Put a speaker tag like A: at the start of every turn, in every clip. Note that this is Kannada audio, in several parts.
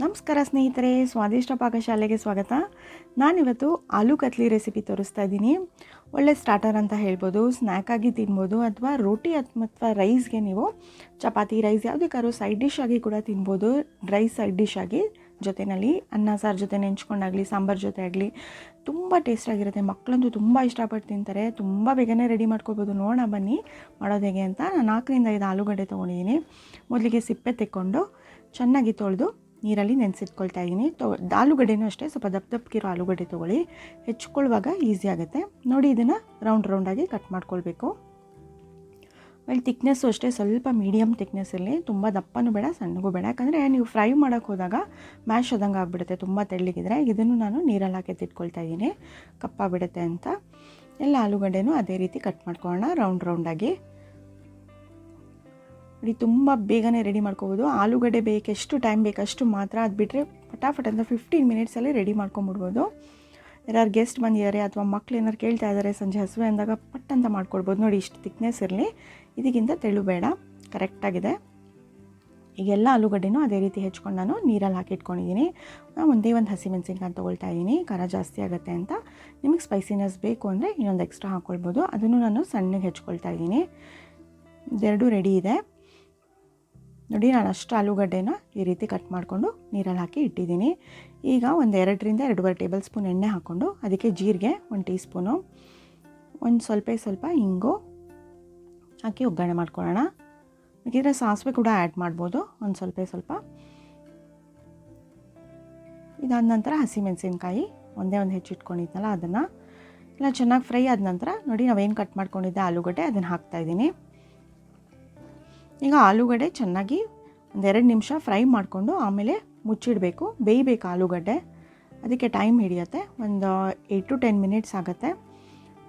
A: ನಮಸ್ಕಾರ ಸ್ನೇಹಿತರೆ, ಸ್ವಾದಿಷ್ಟ ಪಾಕಶಾಲೆಗೆ ಸ್ವಾಗತ. ನಾನಿವತ್ತು ಆಲೂ ಕತ್ಲಿ ರೆಸಿಪಿ ತೋರಿಸ್ತಾ ಇದ್ದೀನಿ. ಒಳ್ಳೆ ಸ್ಟಾರ್ಟರ್ ಅಂತ ಹೇಳ್ಬೋದು, ಸ್ನ್ಯಾಕ್ ಆಗಿ ತಿನ್ಬೋದು, ಅಥವಾ ರೋಟಿ ಅಥವಾ ರೈಸ್ಗೆ ನೀವು ಚಪಾತಿ ರೈಸ್ ಯಾವುದಕ್ಕಾದ್ರೂ ಸೈಡ್ ಡಿಶ್ ಆಗಿ ಕೂಡ ತಿನ್ಬೋದು. ಡ್ರೈ ಸೈಡ್ ಡಿಶ್ ಆಗಿ ಜೊತೆಯಲ್ಲಿ ಅನ್ನ ಸಾರು ಜೊತೆ ನೆಂಚ್ಕೊಂಡಾಗಲಿ ಸಾಂಬಾರು ಜೊತೆ ಆಗಲಿ ತುಂಬ ಟೇಸ್ಟಾಗಿರುತ್ತೆ. ಮಕ್ಕಳಂತೂ ತುಂಬ ಇಷ್ಟಪಟ್ಟು ತಿಂತಾರೆ. ತುಂಬ ಬೇಗನೆ ರೆಡಿ ಮಾಡ್ಕೊಳ್ಬೋದು. ನೋಡೋಣ ಬನ್ನಿ ಮಾಡೋದು ಹೇಗೆ ಅಂತ. ನಾನು 4ರಿಂದ 5 ಆಲೂಗಡ್ಡೆ ತೊಗೊಂಡಿದ್ದೀನಿ. ಮೊದಲಿಗೆ ಸಿಪ್ಪೆ ತೆಕ್ಕೊಂಡು ಚೆನ್ನಾಗಿ ತೊಳೆದು ನೀರಲ್ಲಿ ನೆನೆಸಿಟ್ಕೊಳ್ತಾ ಇದ್ದೀನಿ. ಆಲೂಗಡ್ಡೆನೂ ಅಷ್ಟೇ ಸ್ವಲ್ಪ ದಪ್ಪಕ್ಕಿರೋ ಆಲೂಗಡ್ಡೆ ತೊಗೊಳ್ಳಿ, ಹೆಚ್ಕೊಳ್ಳುವಾಗ ಈಸಿ ಆಗುತ್ತೆ. ನೋಡಿ, ಇದನ್ನು ರೌಂಡಾಗಿ ಕಟ್ ಮಾಡ್ಕೊಳ್ಬೇಕು. ಆಮೇಲೆ ತಿಕ್ನೆಸ್ಸು ಅಷ್ಟೇ ಸ್ವಲ್ಪ ಮೀಡಿಯಮ್ ತಿಕ್ನೆಸ್ಸಲ್ಲಿ, ತುಂಬ ದಪ್ಪನೂ ಬೇಡ ಸಣ್ಣಗೂ ಬೇಡ, ಯಾಕಂದರೆ ನೀವು ಫ್ರೈ ಮಾಡೋಕ್ಕೆ ಹೋದಾಗ ಮ್ಯಾಶ್ ಆದಂಗೆ ಆಗಿಬಿಡುತ್ತೆ ತುಂಬ ತೆಳ್ಳಗಿದ್ರೆ. ಇದನ್ನು ನಾನು ನೀರಲ್ಲಿ ಹಾಕಿ ತಿಟ್ಕೊಳ್ತಾ ಇದ್ದೀನಿ, ಕಪ್ಪಾಗಿಬಿಡುತ್ತೆ ಅಂತ. ಎಲ್ಲ ಆಲೂಗಡ್ಡೆನೂ ಅದೇ ರೀತಿ ಕಟ್ ಮಾಡ್ಕೊಳ್ಳೋಣ ರೌಂಡಾಗಿ. ನೋಡಿ, ತುಂಬ ಬೇಗನೆ ರೆಡಿ ಮಾಡ್ಕೋಬೋದು. ಆಲೂಗಡ್ಡೆ ಎಷ್ಟು ಟೈಮ್ ಬೇಕಷ್ಟು ಮಾತ್ರ, ಅದು ಬಿಟ್ಟರೆ ಫಟಾಫಟ್ ಅಂತ 15 ಮಿನಿಟ್ಸಲ್ಲಿ ರೆಡಿ ಮಾಡ್ಕೊಂಬಿಡ್ಬೋದು. ಯಾರು ಗೆಸ್ಟ್ ಬಂದಿದ್ದಾರೆ ಅಥವಾ ಮಕ್ಳು ಏನಾರು ಕೇಳ್ತಾ ಇದ್ದಾರೆ ಸಂಜೆ ಹಸುವೆ ಅಂದಾಗ ಪಟ್ ಅಂತ ಮಾಡ್ಕೊಳ್ಬೋದು. ನೋಡಿ, ಇಷ್ಟು ತಿಕ್ನೆಸ್ ಇರಲಿ, ಇದಕ್ಕಿಂತ ತೆಳು ಬೇಡ, ಕರೆಕ್ಟಾಗಿದೆ. ಈಗೆಲ್ಲ ಆಲೂಗಡ್ಡೆನೂ ಅದೇ ರೀತಿ ಹೆಚ್ಕೊಂಡು ನಾನು ನೀರಲ್ಲಿ ಹಾಕಿ ಇಟ್ಕೊಂಡಿದ್ದೀನಿ. ಒಂದೇ ಒಂದು ಹಸಿಮೆಣಸಿನ್ಕಾಯಿ ತೊಗೊಳ್ತಾ ಇದ್ದೀನಿ, ಖಾರ ಜಾಸ್ತಿ ಆಗುತ್ತೆ ಅಂತ. ನಿಮಗೆ ಸ್ಪೈಸಿನೆಸ್ ಬೇಕು ಅಂದರೆ ಇನ್ನೊಂದು ಎಕ್ಸ್ಟ್ರಾ ಹಾಕ್ಕೊಳ್ಬೋದು. ಅದನ್ನು ನಾನು ಸಣ್ಣಗೆ ಹೆಚ್ಕೊಳ್ತಾ ಇದ್ದೀನಿ. ಇದೆರಡೂ ರೆಡಿ ಇದೆ. ನೋಡಿ, ನಾನು ಅಷ್ಟು ಆಲೂಗಡ್ಡೆನ ಈ ರೀತಿ ಕಟ್ ಮಾಡಿಕೊಂಡು ನೀರಲ್ಲಿ ಹಾಕಿ ಇಟ್ಟಿದ್ದೀನಿ. ಈಗ 2ರಿಂದ 2.5 ಟೇಬಲ್ ಸ್ಪೂನ್ ಎಣ್ಣೆ ಹಾಕ್ಕೊಂಡು ಅದಕ್ಕೆ ಜೀರಿಗೆ 1 ಟೀ ಸ್ಪೂನು, ಒಂದು ಸ್ವಲ್ಪ ಇಂಗು ಹಾಕಿ ಒಗ್ಗರಣೆ ಮಾಡ್ಕೊಳ್ಳೋಣ. ಬೇಕಿದ್ರೆ ಸಾಸಿವೆ ಕೂಡ ಆ್ಯಡ್ ಮಾಡ್ಬೋದು, ಒಂದು ಸ್ವಲ್ಪ. ಇದಾದ ನಂತರ ಹಸಿಮೆಣಸಿನ್ಕಾಯಿ ಒಂದೇ ಒಂದು ಹೆಚ್ಚಿಟ್ಕೊಂಡಿದ್ನಲ್ಲ ಅದನ್ನು ಎಲ್ಲ ಚೆನ್ನಾಗಿ ಫ್ರೈ ಆದ ನಂತರ ನೋಡಿ, ನಾವೇನು ಕಟ್ ಮಾಡ್ಕೊಂಡಿದ್ದೆ ಆಲೂಗಡ್ಡೆ ಅದನ್ನು ಹಾಕ್ತಾಯಿದ್ದೀನಿ. ಈಗ ಆಲೂಗಡ್ಡೆ ಚೆನ್ನಾಗಿ 2 ನಿಮಿಷ ಫ್ರೈ ಮಾಡಿಕೊಂಡು ಆಮೇಲೆ ಮುಚ್ಚಿಡಬೇಕು. ಬೇಯಬೇಕು ಆಲೂಗಡ್ಡೆ, ಅದಕ್ಕೆ ಟೈಮ್ ಹಿಡಿಯುತ್ತೆ. ಒಂದು 8 to 10 ಮಿನಿಟ್ಸ್ ಆಗುತ್ತೆ.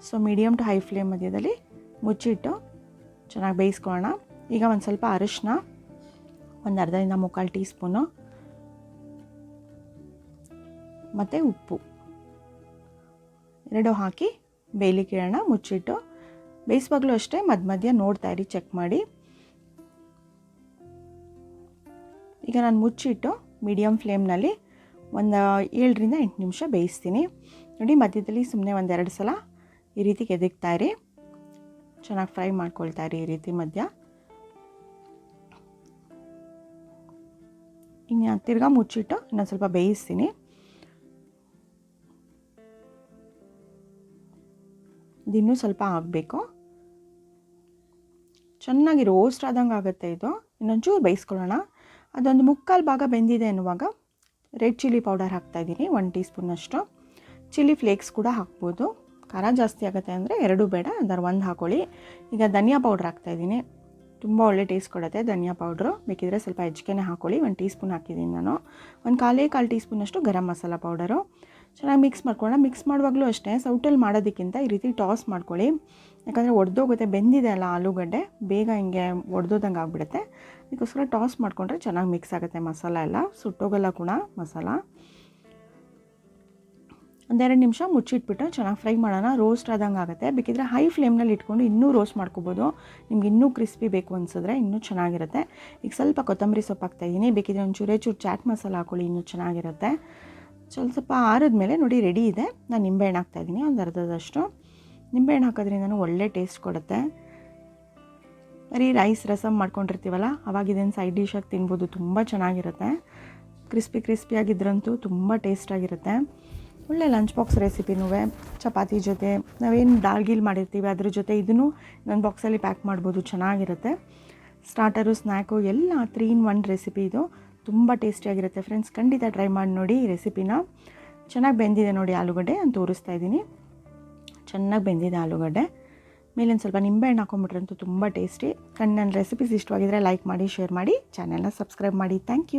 A: So medium to high flame ಮಧ್ಯದಲ್ಲಿ ಮುಚ್ಚಿಟ್ಟು ಚೆನ್ನಾಗಿ ಬೇಯಿಸ್ಕೊಳ್ಳೋಣ. ಈಗ ಒಂದು ಸ್ವಲ್ಪ ಅರಿಶಿನ, ಒಂದು 1/2ರಿಂದ 3/4 ಟೀ ಸ್ಪೂನು, ಮತ್ತು ಉಪ್ಪು 2 ಹಾಕಿ ಬೇಯಲಿಕ್ಕೆ ಇಡೋಣ ಮುಚ್ಚಿಟ್ಟು. ಬೇಯಿಸುವಾಗಲೂ ಅಷ್ಟೇ ಮಧ್ಯ ನೋಡ್ತಾ ಇರಿ, ಚೆಕ್ ಮಾಡಿ. ಈಗ ನಾನು ಮುಚ್ಚಿಟ್ಟು ಮೀಡಿಯಮ್ ಫ್ಲೇಮ್ನಲ್ಲಿ ಒಂದು 7ರಿಂದ 8 ನಿಮಿಷ ಬೇಯಿಸ್ತೀನಿ. ನೋಡಿ, ಮಧ್ಯದಲ್ಲಿ ಸುಮ್ಮನೆ 1-2 ಸಲ ಈ ರೀತಿ ಕೆದಕ್ತಾ ಇರಿ, ಚೆನ್ನಾಗಿ ಫ್ರೈ ಮಾಡ್ಕೊಳ್ತಾ ಇರಿ ಈ ರೀತಿ ಮಧ್ಯ. ಇನ್ನು ತಿರ್ಗಾ ಮುಚ್ಚಿಟ್ಟು ಇನ್ನೊಂದು ಸ್ವಲ್ಪ ಬೇಯಿಸ್ತೀನಿ. ಇದಿನ್ನೂ ಸ್ವಲ್ಪ ಆಗಬೇಕು, ಚೆನ್ನಾಗಿ ರೋಸ್ಟ್ ಆದಂಗೆ ಆಗುತ್ತೆ ಇದು. ಇನ್ನೊಂಚೂರು ಬೇಯಿಸ್ಕೊಳ್ಳೋಣ. ಅದೊಂದು 3/4 ಭಾಗ ಬೆಂದಿದೆ ಅನ್ನುವಾಗ ರೆಡ್ ಚಿಲ್ಲಿ ಪೌಡರ್ ಹಾಕ್ತಾಯಿದ್ದೀನಿ, 1 ಟೀ ಸ್ಪೂನಷ್ಟು. ಚಿಲ್ಲಿ ಫ್ಲೇಕ್ಸ್ ಕೂಡ ಹಾಕ್ಬೋದು, ಖಾರ ಜಾಸ್ತಿ ಆಗುತ್ತೆ ಅಂದರೆ 2 ಬೇಡ, ಅದರ 1 ಹಾಕ್ಕೊಳ್ಳಿ. ಈಗ ಧನಿಯಾ ಪೌಡ್ರ್ ಹಾಕ್ತಾಯಿದ್ದೀನಿ, ತುಂಬ ಒಳ್ಳೆ ಟೇಸ್ಟ್ ಕೊಡುತ್ತೆ ಧನಿಯಾ ಪೌಡ್ರು. ಬೇಕಿದ್ರೆ ಸ್ವಲ್ಪ ಹೆಚ್ಚಿಗೆ ಹಾಕ್ಕೊಳ್ಳಿ, 1 ಟೀ ಸ್ಪೂನ್ ಹಾಕಿದ್ದೀನಿ ನಾನು. ಒಂದು 1/4 ಟೀ ಸ್ಪೂನಷ್ಟು ಗರಂ ಮಸಾಲ ಪೌಡರು. ಚೆನ್ನಾಗಿ ಮಿಕ್ಸ್ ಮಾಡ್ಕೊಳ್ಳೋಣ. ಮಿಕ್ಸ್ ಮಾಡುವಾಗಲೂ ಅಷ್ಟೇ ಸೌಟಲ್ಲಿ ಮಾಡೋದಕ್ಕಿಂತ ಈ ರೀತಿ ಟಾಸ್ ಮಾಡ್ಕೊಳ್ಳಿ, ಯಾಕಂದರೆ ಒಡೆದೋಗುತ್ತೆ. ಬೆಂದಿದೆ ಅಲ್ಲ ಆಲೂಗಡ್ಡೆ, ಬೇಗ ಹಿಂಗೆ ಒಡೆದೋದಂಗೆ ಆಗಿಬಿಡುತ್ತೆ. ಅದಕ್ಕೋಸ್ಕರ ಟಾಸ್ ಮಾಡಿಕೊಂಡ್ರೆ ಚೆನ್ನಾಗಿ ಮಿಕ್ಸ್ ಆಗುತ್ತೆ ಮಸಾಲ ಎಲ್ಲ, ಸುಟ್ಟೋಗಲ್ಲ ಕೂಡ ಮಸಾಲ. 1-2 ನಿಮಿಷ ಮುಚ್ಚಿಟ್ಬಿಟ್ಟು ಚೆನ್ನಾಗಿ ಫ್ರೈ ಮಾಡೋಣ. ರೋಸ್ಟ್ ಆದಂಗೆ ಆಗುತ್ತೆ. ಬೇಕಿದ್ರೆ ಹೈ ಫ್ಲೇಮ್ನಲ್ಲಿ ಇಟ್ಕೊಂಡು ಇನ್ನೂ ರೋಸ್ಟ್ ಮಾಡ್ಕೋಬೋದು. ನಿಮ್ಗೆ ಇನ್ನೂ ಕ್ರಿಸ್ಪಿ ಬೇಕು ಅನಿಸಿದ್ರೆ ಇನ್ನೂ ಚೆನ್ನಾಗಿರುತ್ತೆ. ಈಗ ಸ್ವಲ್ಪ ಕೊತ್ತಂಬರಿ ಸೊಪ್ಪು ಹಾಕ್ತಾಯಿದ್ದೀನಿ. ಬೇಕಿದ್ರೆ ಒಂಚೂರು ಚಾಟ್ ಮಸಾಲ ಹಾಕ್ಕೊಳ್ಳಿ, ಇನ್ನೂ ಚೆನ್ನಾಗಿರುತ್ತೆ. ಸ್ವಲ್ಪ ಆರಿದ್ಮೇಲೆ ನೋಡಿ ರೆಡಿ ಇದೆ. ನಾನು ನಿಂಬೆಹಣ್ಣು ಹಾಕ್ತಾಯಿದ್ದೀನಿ, ಒಂದು ಅರ್ಧದಷ್ಟು. ನಿಂಬೆಹಣ್ಣು ಹಾಕೋದ್ರಿಂದ ಒಳ್ಳೆ ಟೇಸ್ಟ್ ಕೊಡುತ್ತೆ. ಬರೀ ರೈಸ್ ರಸಮ್ ಮಾಡ್ಕೊಂಡಿರ್ತೀವಲ್ಲ, ಅವಾಗ ಇದನ್ನು ಸೈಡ್ ಡಿಶಾಗಿ ತಿನ್ಬೋದು, ತುಂಬ ಚೆನ್ನಾಗಿರುತ್ತೆ. ಕ್ರಿಸ್ಪಿಯಾಗಿದ್ರಂತೂ ತುಂಬ ಟೇಸ್ಟಾಗಿರುತ್ತೆ. ಒಳ್ಳೆ ಲಂಚ್ ಬಾಕ್ಸ್ ರೆಸಿಪಿನೂ, ಚಪಾತಿ ಜೊತೆ ನಾವೇನು ದಾಲ್ ಮಾಡಿರ್ತೀವಿ ಅದ್ರ ಜೊತೆ ಇದನ್ನು ನನ್ನ ಬಾಕ್ಸಲ್ಲಿ ಪ್ಯಾಕ್ ಮಾಡ್ಬೋದು, ಚೆನ್ನಾಗಿರುತ್ತೆ. ಸ್ಟಾರ್ಟರು ಸ್ನ್ಯಾಕು ಎಲ್ಲ 3 in 1 ರೆಸಿಪಿ ಇದು. ತುಂಬ ಟೇಸ್ಟಿಯಾಗಿರುತ್ತೆ ಫ್ರೆಂಡ್ಸ್, ಖಂಡಿತ ಟ್ರೈ ಮಾಡಿ ನೋಡಿ ಈ ರೆಸಿಪಿನ. ಚೆನ್ನಾಗಿ ಬೆಂದಿದೆ ನೋಡಿ ಆಲೂಗಡ್ಡೆ ಅಂತ ತೋರಿಸ್ತಾ ಇದ್ದೀನಿ. ಚೆನ್ನಾಗಿ ಬೆಂದಿದೆ ಆಲೂಗಡ್ಡೆ. ಮೇಲಿಂದ ಸ್ವಲ್ಪ ನಿಂಬೆಹಣ್ಣು ಹಾಕೊಂಡ್ಬಿಟ್ರಂತೂ ತುಂಬ ಟೇಸ್ಟಿ. ನನ್ನ ರೆಸಿಪೀಸ್ ಇಷ್ಟವಾಗಿದ್ದರೆ ಲೈಕ್ ಮಾಡಿ, ಶೇರ್ ಮಾಡಿ, ಚಾನೆಲ್ನ ಸಬ್ಸ್ಕ್ರೈಬ್ ಮಾಡಿ. Thank you.